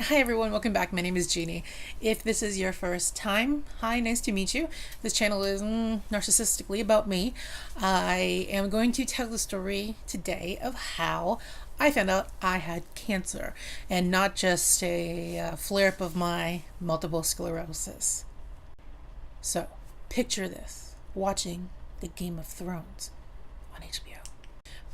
Hi everyone, welcome back. My name is Jeannie. If this is your first time, hi, nice to meet you. This channel is narcissistically about me. I am going to tell the story today of how I found out I had cancer and not just a flare-up of my multiple sclerosis. So, picture this, watching the Game of Thrones on HBO.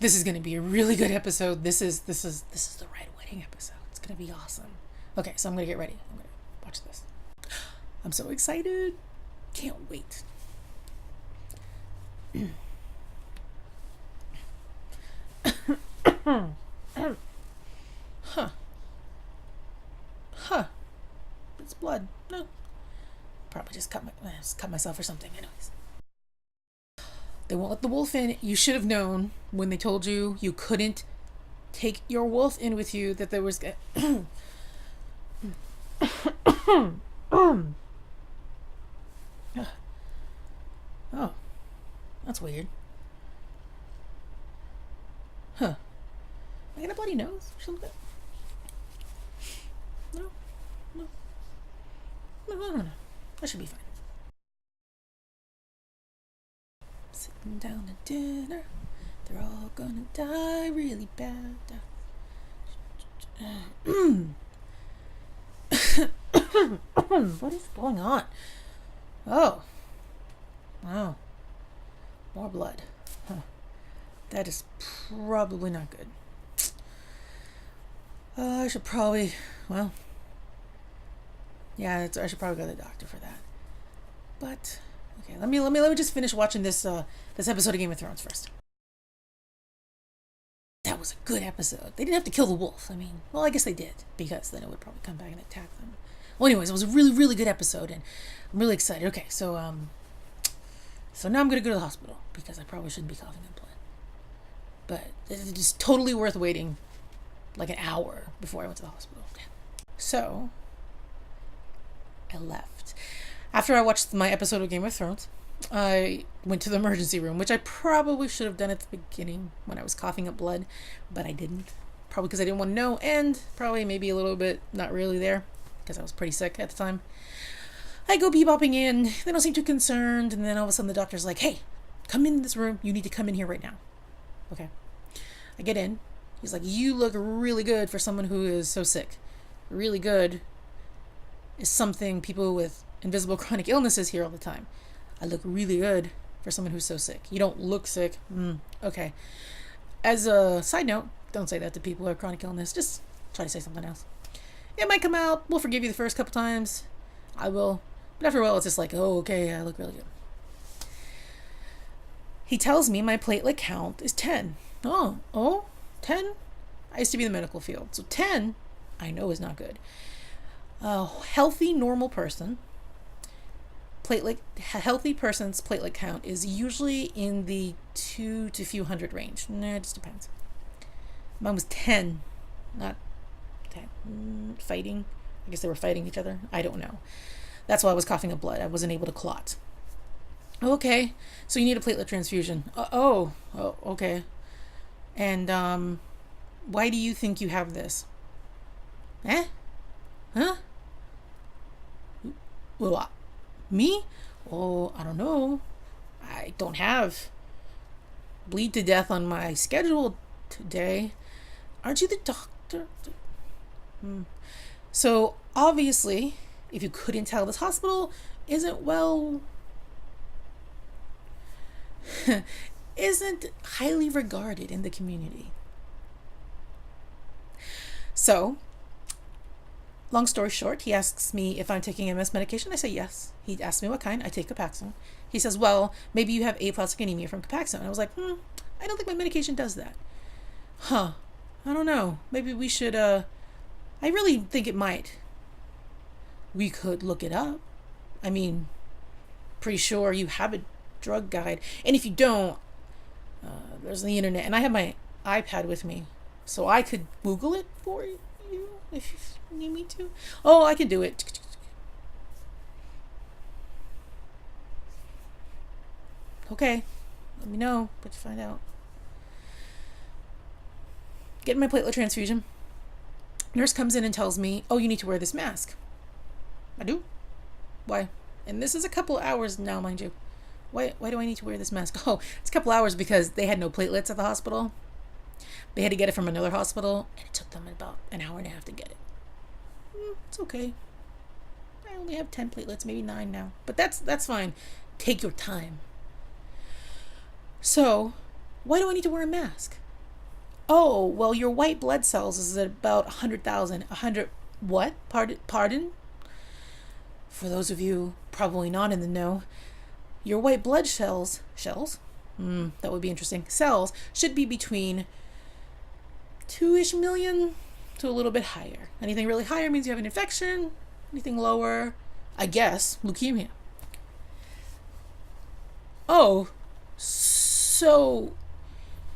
This is going to be a really good episode. This is the Red Wedding episode. It's going to be awesome. Okay, so I'm going to get ready. I'm going to watch this. I'm so excited. Can't wait. Huh. Huh. It's blood. No. Probably just cut myself or something. Anyways. They won't let the wolf in. You should have known when they told you you couldn't take your wolf in with you that there was... Oh, that's weird. Huh. I got a bloody nose or something? No. No. That should be fine. Sitting down to dinner. They're all gonna die really bad. What is going on? Oh. More blood. Huh. That is probably not good. I should probably, I should probably go to the doctor for that. But okay, let me just finish watching this episode of Game of Thrones first. That was a good episode. They didn't have to kill the wolf. I guess they did, because then it would probably come back and attack them. Well, anyways, it was a really, really good episode, and I'm really excited. Okay, so now I'm gonna go to the hospital because I probably shouldn't be coughing up blood. But it's just totally worth waiting like an hour before I went to the hospital. So I left. After I watched my episode of Game of Thrones, I went to the emergency room, which I probably should have done at the beginning when I was coughing up blood, but I didn't. Probably because I didn't want to know, and probably maybe a little bit not really there because I was pretty sick at the time. I go bebopping in, they don't seem too concerned, and then all of a sudden the doctor's like, hey, come in this room, you need to come in here right now. Okay. I get in. He's like, you look really good for someone who is so sick. Really good is something people with invisible chronic illnesses hear all the time. I look really good for someone who's so sick. You don't look sick. Okay. As a side note, don't say that to people who have chronic illness. Just try to say something else. It might come out. We'll forgive you the first couple times. I will. But after a while, it's just like, oh, okay, I look really good. He tells me my platelet count is 10. Oh, 10? I used to be in the medical field. So 10, I know is not good. A healthy, normal person, healthy person's platelet count is usually in the 2 to few hundred range. It just depends. Mine was 10, not 10. Fighting. I guess they were fighting each other. I don't know. That's why I was coughing up blood. I wasn't able to clot. Okay, so you need a platelet transfusion. Okay. And why do you think you have this? Huh? Well, me? Oh, I don't know. I don't have bleed to death on my schedule today. Aren't you the doctor? So obviously, if you couldn't tell, this hospital isn't highly regarded in the community. So, long story short, he asks me if I'm taking MS medication. I say yes. He asks me what kind. I take Copaxone. He says, well, maybe you have aplastic anemia from Copaxone. I was like, I don't think my medication does that. I don't know. Maybe we should, I really think it might. We could look it up. Pretty sure you have a drug guide. And if you don't, there's the internet. And I have my iPad with me, so I could Google it for you if you need me to. Oh, I can do it. Okay. Let me know what you find out. Getting my platelet transfusion. Nurse comes in and tells me, oh, you need to wear this mask. I do? Why? And this is a couple hours now, mind you. Why do I need to wear this mask? Oh, it's a couple hours because they had no platelets at the hospital. They had to get it from another hospital, and it took them about an hour and a half to get it. It's okay. I only have 10 platelets, maybe 9 now. But that's fine. Take your time. So, why do I need to wear a mask? Oh, well, your white blood cells is at about 100,000. 100 what? Pardon? For those of you probably not in the know, your white blood shells, that would be interesting, cells should be between 2-ish million to a little bit higher. Anything really higher means you have an infection. Anything lower, I guess, leukemia. Oh, so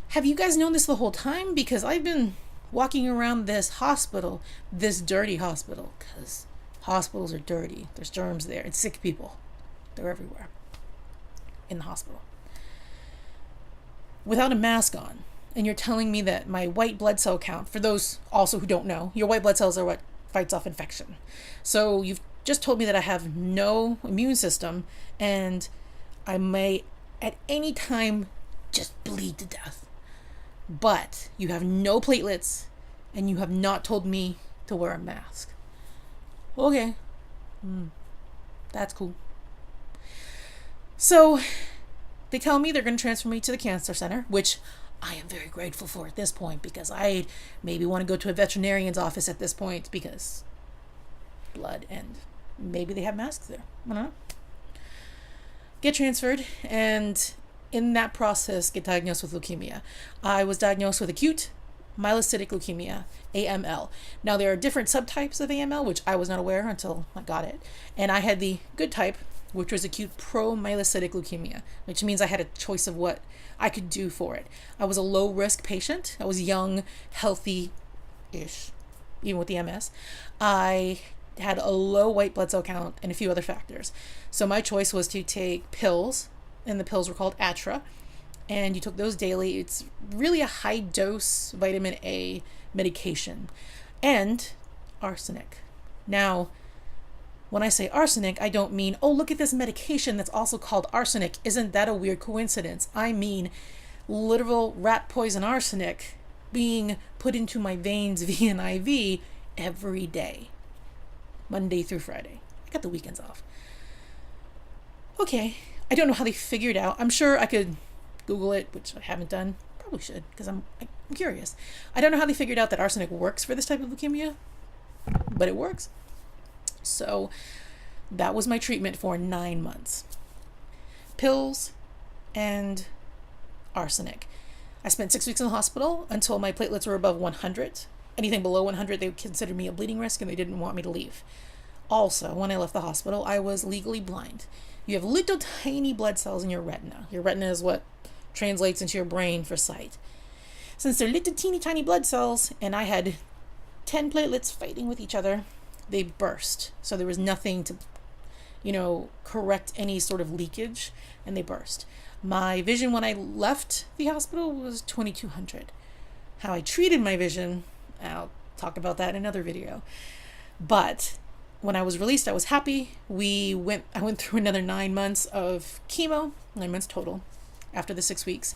have you guys known this the whole time? Because I've been walking around this hospital, this dirty hospital, because hospitals are dirty. There's germs there. It's sick people. They're everywhere in the hospital. Without a mask on. And you're telling me that my white blood cell count, for those also who don't know, your white blood cells are what fights off infection. So you've just told me that I have no immune system and I may at any time just bleed to death. But you have no platelets and you have not told me to wear a mask. Okay. That's cool. So they tell me they're going to transfer me to the cancer center, which I am very grateful for at this point because I maybe want to go to a veterinarian's office at this point because blood and maybe they have masks there. I don't know. Get transferred and in that process get diagnosed with leukemia. I was diagnosed with acute myelocytic leukemia, AML. Now there are different subtypes of AML, which I was not aware until I got it. And I had the good type, which was acute promyelocytic leukemia, which means I had a choice of what I could do for it. I was a low risk patient. I was young, healthy-ish, even with the MS. I had a low white blood cell count and a few other factors. So my choice was to take pills, and the pills were called Atra, and you took those daily. It's really a high dose vitamin A medication and arsenic. Now, when I say arsenic, I don't mean, oh, look at this medication that's also called arsenic. Isn't that a weird coincidence? I mean literal rat poison arsenic being put into my veins via an IV every day, Monday through Friday. I got the weekends off. Okay, I don't know how they figured out. I'm sure I could Google it, which I haven't done. Probably should, because I'm curious. I don't know how they figured out that arsenic works for this type of leukemia, but it works. So that was my treatment for 9 months. Pills and arsenic. I spent 6 weeks in the hospital until my platelets were above 100. Anything below 100, they would consider me a bleeding risk and they didn't want me to leave. Also, when I left the hospital, I was legally blind. You have little tiny blood cells in your retina. Your retina is what translates into your brain for sight. Since they're little teeny tiny blood cells and I had 10 platelets fighting with each other, they burst. So there was nothing to, correct any sort of leakage, and they burst. My vision when I left the hospital was 2200. How I treated my vision, I'll talk about that in another video. But when I was released, I was happy. I went through another 9 months of chemo, 9 months total, after the 6 weeks.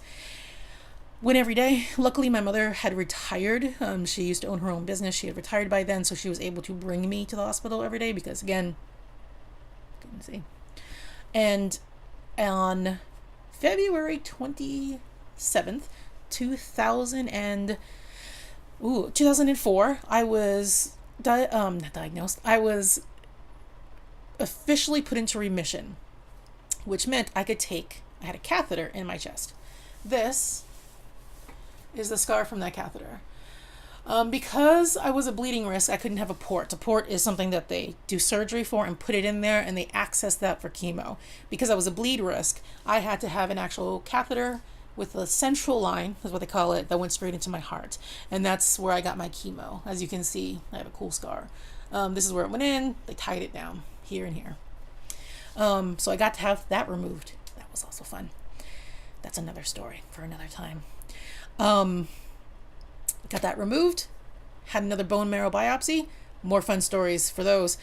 Went every day. Luckily, my mother had retired. She used to own her own business. She had retired by then, so she was able to bring me to the hospital every day because, again, couldn't see. And on February 27th, 2004, I was not diagnosed. I was officially put into remission, which meant I had a catheter in my chest. This is the scar from that catheter. Because I was a bleeding risk, I couldn't have a port. A port is something that they do surgery for and put it in there, and they access that for chemo. Because I was a bleed risk, I had to have an actual catheter with a central line, is what they call it, that went straight into my heart. And that's where I got my chemo. As you can see, I have a cool scar. This is where it went in. They tied it down here and here. So I got to have that removed. That was also fun. That's another story for another time. Got that removed. had another bone marrow biopsy. More fun stories for those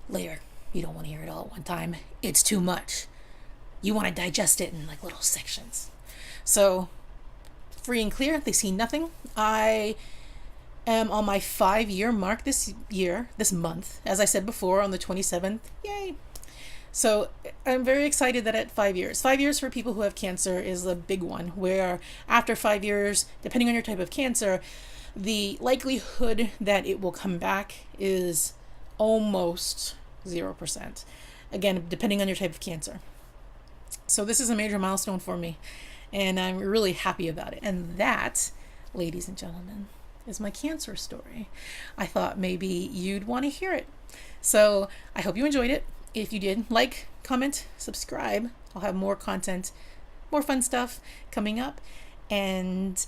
later. You don't want to hear it all at one time. It's too much. You want to digest it in like little sections. So, free and clear, they see nothing. I am on my 5-year mark this month, as I said before, on the 27th. Yay! So I'm very excited that at 5 years, 5 years for people who have cancer is a big one, where after 5 years, depending on your type of cancer, the likelihood that it will come back is almost 0%. Again, depending on your type of cancer. So this is a major milestone for me, and I'm really happy about it. And that, ladies and gentlemen, is my cancer story. I thought maybe you'd want to hear it. So I hope you enjoyed it. If you did, like, comment, subscribe. I'll have more content, more fun stuff coming up. And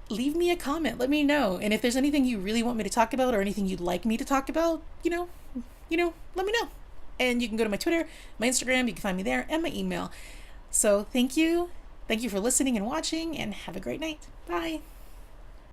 leave me a comment. Let me know. And if there's anything you really want me to talk about or anything you'd like me to talk about, let me know. And you can go to my Twitter, my Instagram. You can find me there, and my email. So thank you. Thank you for listening and watching, and have a great night. Bye.